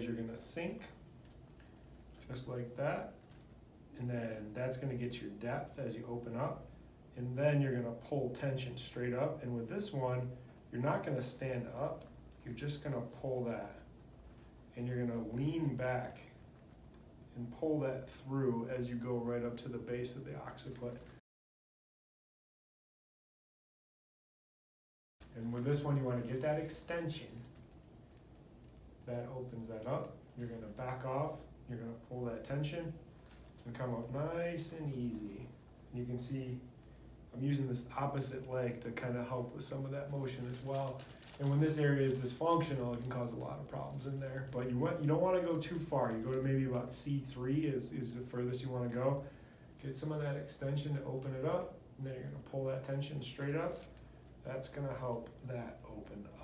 is you're gonna sink, just like that. And then that's gonna get your depth as you open up. And then you're gonna pull tension straight up. And with this one, you're not gonna stand up, you're just gonna pull that. And you're gonna lean back and pull that through as you go right up to the base of the occiput. And with this one, you want to get that extension. That opens that up. You're going to back off. You're going to pull that tension and come up nice and easy. And you can see I'm using this opposite leg to kind of help with some of that motion as well. And when this area is dysfunctional, it can cause a lot of problems in there. But you don't want to go too far. You go to maybe about C3 is the furthest you want to go. Get some of that extension to open it up. And then you're going to pull that tension straight up. That's going to help that open up.